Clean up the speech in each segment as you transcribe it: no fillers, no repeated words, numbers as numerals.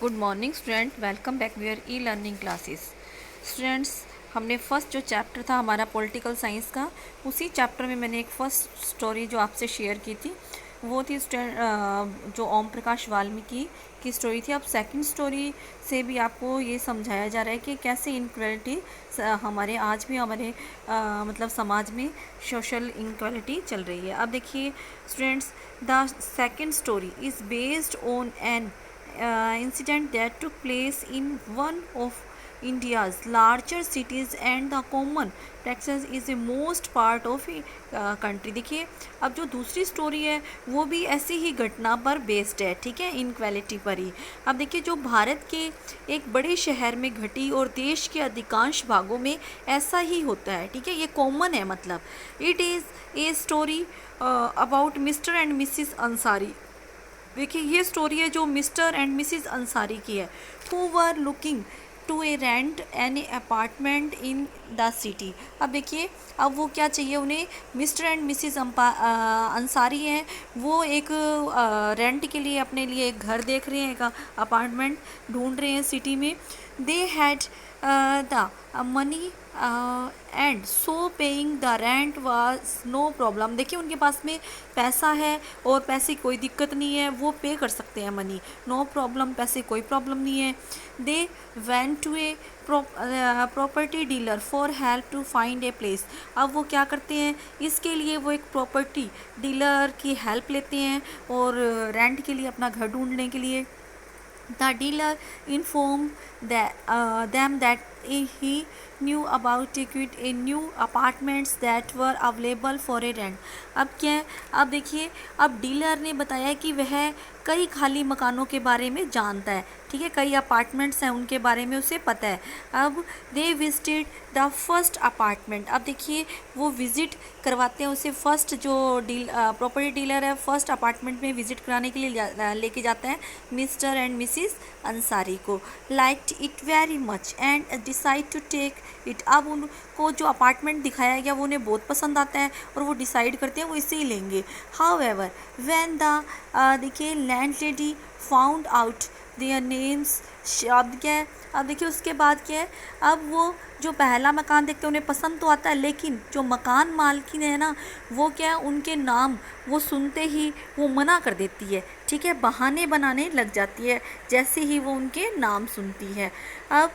Good morning student, welcome back your e learning classes. Students, हमने first जो chapter था हमारा पॉलिटिकल साइंस का, उसी चैप्टर में मैंने एक फ़र्स्ट स्टोरी जो आपसे शेयर की थी वो थी स्टूडेंट जो ओम प्रकाश वाल्मीकि की स्टोरी थी। अब सेकंड स्टोरी से भी आपको ये समझाया जा रहा है कि कैसे इनक्वालिटी हमारे आज भी हमारे मतलब समाज में सोशल इनक्वालिटी चल रही है। अब देखिए students, the second story is based on an incident that took place in one of India's larger cities and the common practice is a most part of a country। देखिए अब जो दूसरी story है वो भी ऐसी ही घटना पर बेस्ड है, ठीक है, इनक्वालिटी पर ही। अब देखिए जो भारत के एक बड़े शहर में घटी और देश के अधिकांश भागों में ऐसा ही होता है, ठीक है, ये कॉमन है। मतलब it is a story about mister and Mrs Ansari. देखिए ये स्टोरी है जो मिस्टर एंड मिसिस अंसारी की है, who were looking to a rent an apartment in the city. अब देखिए अब वो क्या चाहिए उन्हें, मिस्टर एंड मिसिस अंसारी हैं, वो एक रेंट के लिए अपने लिए एक घर देख रहे हैं, एक अपार्टमेंट ढूंढ रहे हैं सिटी में। They had the money and so paying the rent was no problem. देखिए उनके पास में पैसा है और पैसे कोई दिक्कत नहीं है, वो पे कर सकते हैं मनी, नो प्रॉब्लम, पैसे कोई प्रॉब्लम नहीं है। They went to a property dealer for help to find a place. अब वो क्या करते हैं, इसके लिए वो एक प्रॉपर्टी डीलर की हेल्प लेते हैं और रेंट के लिए अपना घर ढूंढने के लिए। The dealer informed them that he knew about a new apartments that were available for a rent। अब क्या है, अब देखिए अब डीलर ने बताया कि वह कई खाली मकानों के बारे में जानता है, ठीक है, कई अपार्टमेंट्स हैं उनके बारे में उसे पता है। अब they visited the first apartment. अब देखिए वो विज़िट करवाते हैं उसे, फर्स्ट जो प्रॉपर्टी डीलर है फर्स्ट अपार्टमेंट में विज़िट कराने के लिए लेके जाता है मिस्टर एंड मिसिस अंसारी को। Liked it very much and decide to take it. अब उनको जो अपार्टमेंट दिखाया गया वो उन्हें बहुत पसंद आता है और वो डिसाइड करते हैं वो इसे ही लेंगे। हाउएवर व्हेन द देखिए landlady found out their names. अब क्या है, अब देखिए उसके बाद क्या है, अब वो जो पहला मकान देखते हैं उन्हें पसंद तो आता है, लेकिन जो मकान मालकिन है ना वो क्या है, उनके नाम वो सुनते ही वो मना कर देती है, ठीक है, बहाने बनाने लग जाती है जैसे ही वो उनके नाम सुनती है। अब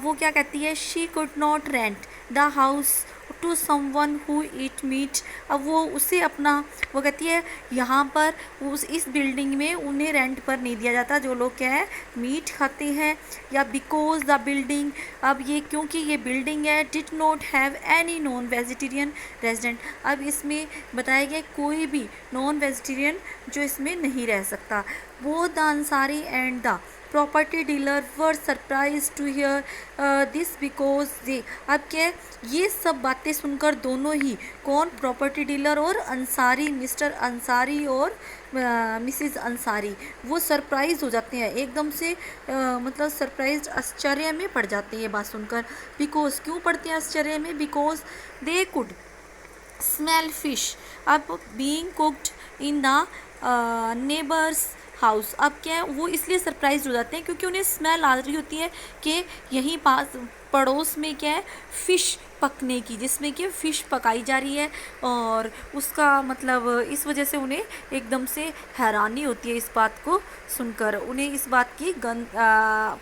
वो क्या कहती है, she could not rent the house to someone who eat meat. अब वो उसे अपना वो कहती है यहाँ पर उस इस बिल्डिंग में उन्हें रेंट पर नहीं दिया जाता जो लोग क्या है मीट खाते हैं, या बिकॉज द बिल्डिंग, अब ये क्योंकि ये बिल्डिंग है did not have any non vegetarian resident. अब इसमें बताया गया कोई भी नॉन वेजिटेरियन जो इसमें नहीं रह सकता। Both the Ansari and the property dealer were surprise to hear this because they. अब क्या, ये सब बातें सुनकर दोनों ही, कौन, प्रॉपर्टी डीलर और अंसारी, मिस्टर अंसारी और मिसिस अंसारी, वो सरप्राइज हो जाते हैं एकदम से, मतलब सरप्राइज, आश्चर्य में पड़ जाते हैं ये बात सुनकर। बिकॉज क्यों पड़ते हैं आश्चर्य में, because they could smell fish अब being cooked in the neighbours house. अब क्या है, वो इसलिए सरप्राइज हो जाते हैं क्योंकि उन्हें स्मेल आ रही होती है कि यहीं पास पड़ोस में क्या है फ़िश पकने की, जिसमें कि फ़िश पकाई जा रही है, और उसका मतलब इस वजह से उन्हें एकदम से हैरानी होती है इस बात को सुनकर, उन्हें इस बात की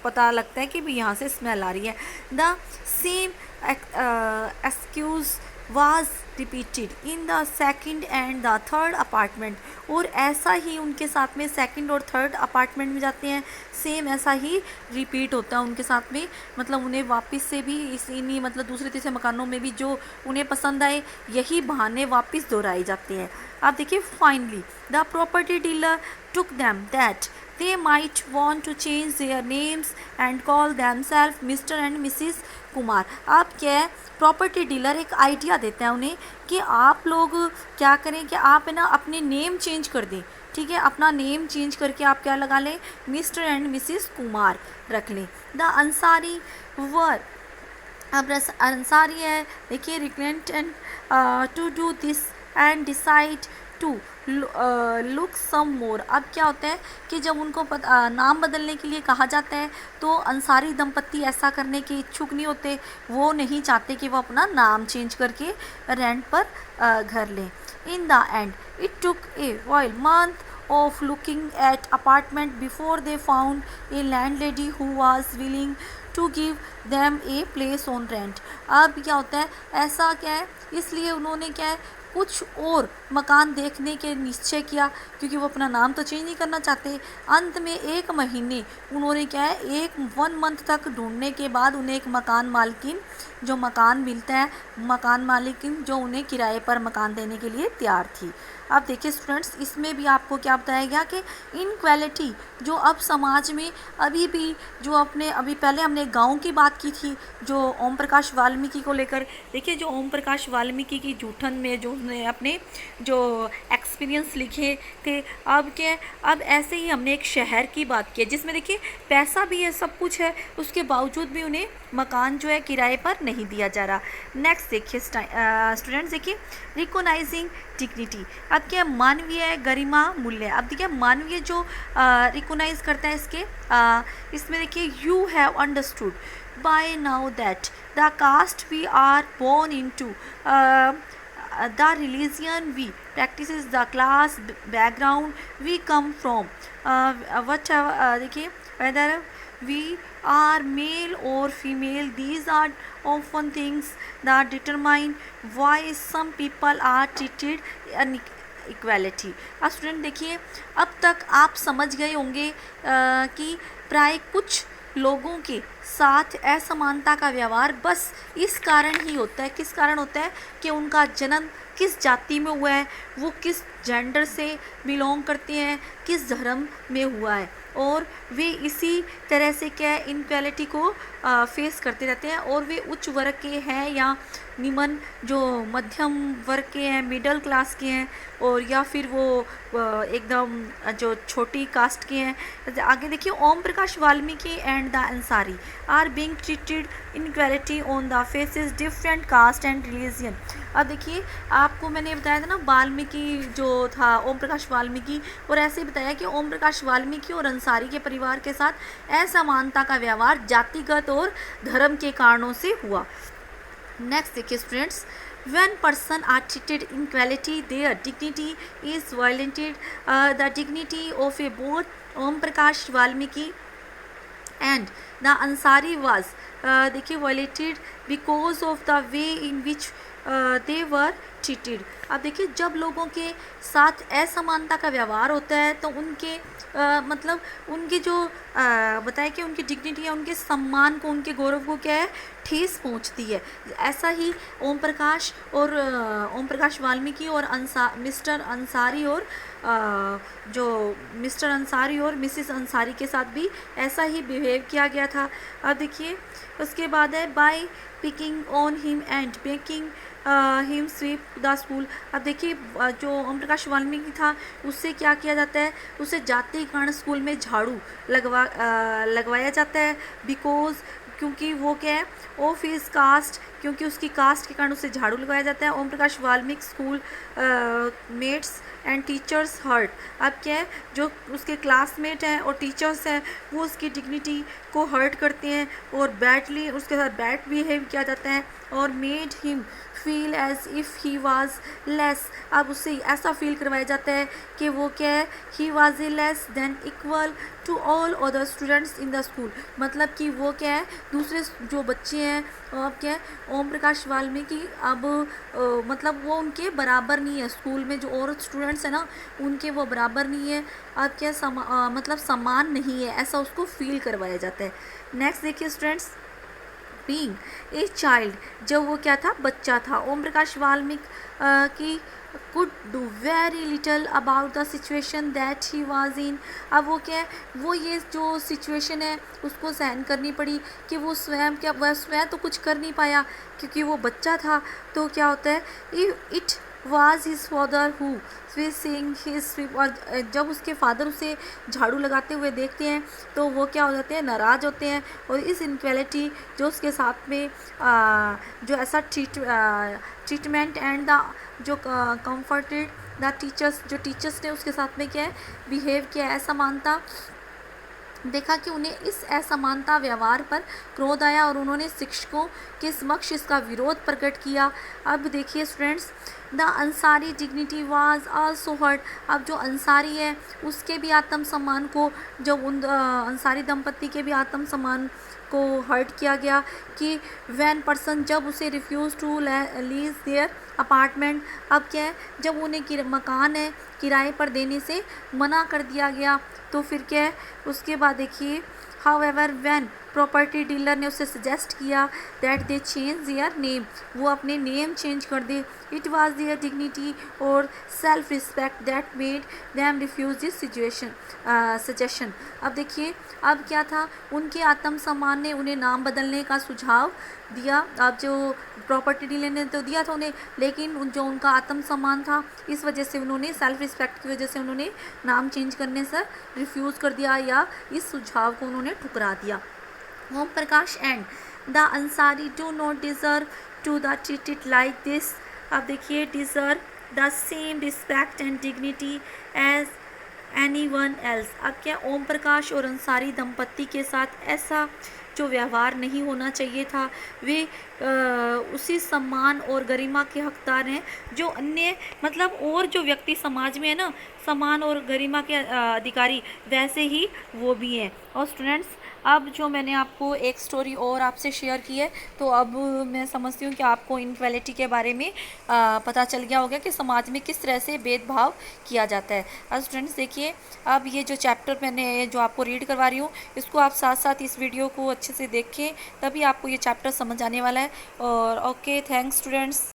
पता लगता है कि भी यहाँ से स्मेल आ रही है। The same excuse was repeated in the second and the third apartment। और ऐसा ही उनके साथ में सेकंड और थर्ड अपार्टमेंट में जाते हैं, सेम ऐसा ही रिपीट होता है उनके साथ में, मतलब उन्हें वापस से भी इन्हीं मतलब दूसरे तीसरे मकानों में भी जो उन्हें पसंद आए यही बहाने वापस दोहराए जाते हैं। अब देखिए finally the property dealer took them that they might want to change their names and call themselves Mr. and Mrs. Kumar. अब क्या है, प्रॉपर्टी डीलर एक आइडिया देता है उन्हें कि आप लोग क्या करें कि आप है ना अपने नेम चेंज कर दें, ठीक है, अपना नेम चेंज करके आप क्या लगा लें, मिस्टर एंड मिसिस कुमार रख लें। द अंसारी वर, अब अंसारी है देखिए reluctant and to do this and decide to look some more. अब क्या होता है कि जब उनको नाम बदलने के लिए कहा जाता है तो अंसारी दंपत्ति ऐसा करने के इच्छुक नहीं होते, वो नहीं चाहते कि वो अपना नाम चेंज करके रेंट पर घर लें। In the end it took A while month of looking at apartment before they found a landlady who was willing to give them a place on rent। अब क्या होता है, ऐसा क्या है, इसलिए उन्होंने क्या है कुछ और मकान देखने के निश्चय किया, क्योंकि वो अपना नाम तो चेंज नहीं करना चाहते। अंत में 1 महीने उन्होंने क्या है 1 मंथ तक ढूंढने के बाद उन्हें एक मकान मालकिन जो मकान मिलता है, मकान मालिकिन जो उन्हें किराए पर मकान देने के लिए तैयार थी। अब देखिए स्टूडेंट्स, इसमें भी आपको क्या बताया गया कि इनक्वालिटी जो अब समाज में अभी भी जो अपने अभी पहले हमने गांव की बात की थी जो ओम प्रकाश वाल्मीकि को लेकर। देखिए जो ओम प्रकाश वाल्मीकि की जूठन में जो उसने अपने जो एक्सपीरियंस लिखे थे, अब क्या, अब ऐसे ही हमने एक शहर की बात की जिसमें देखिए पैसा भी है, सब कुछ है, उसके बावजूद भी उन्हें मकान जो है किराए पर नहीं दिया जा रहा। नेक्स्ट देखिए स्टूडेंट्स, देखिए रिकोनाइजिंग डिग्निटी। अब क्या मानवीय गरिमा मूल्य। अब देखिए मानवीय जो रिकोनाइज करता है इसमें देखिए you have understood by now that the caste we are born into the religion we practices, the class background we come from, whatever देखिए whether we are male or female, these are often things that determine why some people are treated equality. अब student देखिए, अब तक आप समझ गए होंगे कि प्राय कुछ लोगों के साथ असमानता का व्यवहार बस इस कारण ही होता है, किस कारण होता है कि उनका जन्म किस जाति में हुआ है, वो किस जेंडर से बिलोंग करते हैं, किस धर्म में हुआ है, और वे इसी तरह से क्या इनक्वालिटी को फेस करते रहते हैं। और वे उच्च वर्ग के हैं या निम्न जो मध्यम वर्ग के हैं, मिडिल क्लास के हैं, और या फिर वो एकदम जो छोटी कास्ट के हैं। आगे देखिए Om Prakash Valmiki and the Ansari are being treated inequality on the faces different caste and religion. अब देखिए आपको मैंने बताया था ना, वाल्मीकि जो था ओम प्रकाश वाल्मीकि, और ऐसे ही बताया कि ओम प्रकाश वाल्मीकि और अंसारी के परिवार के साथ असमानता का व्यवहार जातिगत और धर्म के कारणों से हुआ। नेक्स्ट देखिए students, when person are treated inequality their dignity is violated, the dignity of a both Om Prakash Valmiki and the Ansari was देखिए violated because of the way in which they were treated। अब देखिए जब लोगों के साथ असमानता का व्यवहार होता है तो उनके मतलब उनकी जो बताया कि उनकी डिग्निटी है, उनके सम्मान को, उनके गौरव को क्या है ठेस पहुंचती है। ऐसा ही ओम प्रकाश वाल्मीकि और मिस्टर अंसारी और जो मिस्टर अंसारी और मिसिस अंसारी के साथ भी ऐसा ही बिहेव किया गया था। अब देखिए उसके बाद है by picking on him and making him sweep the school. अब देखिए जो ओम प्रकाश वाल्मीकि था उससे क्या किया जाता है, उसे जाति कारण स्कूल में झाड़ू लगवाया जाता है, बिकॉज क्योंकि वो क्या है ऑफ हिज कास्ट, क्योंकि उसकी कास्ट के कारण उसे झाड़ू लगाया जाता है। Om Prakash Valmiki school mates and teachers hurt. अब क्या है जो उसके क्लासमेट हैं और टीचर्स हैं वो उसकी डिग्निटी को हर्ट करते हैं और बैडली उसके साथ बैड बिहेव किया जाता है, और made him feel as if he was less. अब उससे ऐसा फील करवाया जाता है कि वो क्या है he was a less than equal to all other students in the school. मतलब कि वो क्या है दूसरे जो बच्चे हैं अब क्या है ओम प्रकाश वाल्मीकि अब मतलब वो उनके बराबर नहीं है, स्कूल में जो और स्टूडेंट्स हैं ना उनके वो बराबर नहीं है। अब क्या मतलब समान नहीं है, ऐसा उसको फील करवाया जाता है। नेक्स्ट देखिए स्टूडेंट्स, बीइंग ए चाइल्ड, जब वो क्या था बच्चा था, ओम प्रकाश वाल्मीकि की could do very little about the situation that he was in। अब वो क्या है वो ये जो सिचुएशन है उसको सहन करनी पड़ी कि वो स्वयं तो कुछ कर नहीं पाया क्योंकि वो बच्चा था। तो क्या होता है it was his father who was seeing his sweep। और जब उसके फादर उसे झाड़ू लगाते हुए देखते हैं तो वो क्या हो जाते हैं नाराज़ होते हैं, और इस इनक्वालिटी जो उसके साथ में जो ऐसा ट्रीटमेंट एंड द जो कंफर्टेड द टीचर्स, जो टीचर्स ने उसके साथ में क्या है बिहेव किया, असमानता देखा कि उन्हें इस असमानता व्यवहार पर क्रोध आया और उन्होंने शिक्षकों के समक्ष इसका विरोध प्रकट किया। अब देखिए students, the Ansari dignity was also hurt. अब जो अंसारी है उसके भी आत्मसम्मान को, जब उन अंसारी दंपत्ति के भी आत्मसम्मान को हर्ट किया गया कि वैन पर्सन, जब उसे refuse to lease their apartment. अब क्या है, जब उन्हें मकान है किराए पर देने से मना कर दिया गया तो फिर क्या है उसके बाद देखिए, हाउएवर व्हेन प्रॉपर्टी डीलर ने उसे सजेस्ट किया that they change their name, वो अपने नेम चेंज कर दे। इट वाज देयर डिग्निटी और self respect that made them refuse this suggestion. अब देखिए, अब क्या था, उनके आत्मसम्मान ने उन्हें नाम बदलने का सुझाव दिया। अब जो प्रॉपर्टी डीलर ने तो दिया था उन्हें, लेकिन जो उनका आत्मसम्मान था इस वजह से उन्होंने, सेल्फ रिस्पेक्ट की वजह से उन्होंने नाम चेंज करने से रिफ्यूज़ कर दिया या इस सुझाव को उन्होंने ठुकरा दिया। Om Prakash and the Ansari do not deserve to the treated like this. अब देखिए, deserve the same respect and dignity as anyone else. अब क्या, ओम प्रकाश और अंसारी दंपत्ति के साथ ऐसा जो व्यवहार नहीं होना चाहिए था, वे उसी सम्मान और गरिमा के हकदार हैं जो अन्य, मतलब और जो व्यक्ति समाज में है ना, सम्मान और गरिमा के अधिकारी, वैसे ही वो भी हैं। और स्टूडेंट्स, अब जो मैंने आपको एक स्टोरी और आपसे शेयर की है, तो अब मैं समझती हूँ कि आपको इनक्वालिटी के बारे में पता चल गया होगा कि समाज में किस तरह से भेदभाव किया जाता है। अब स्टूडेंट्स देखिए, अब ये जो चैप्टर मैंने जो आपको रीड करवा रही हूँ, इसको आप साथ साथ इस वीडियो को अच्छे से देखें, तभी आपको ये चैप्टर समझ आने वाला है। और ओके, थैंक्स स्टूडेंट्स।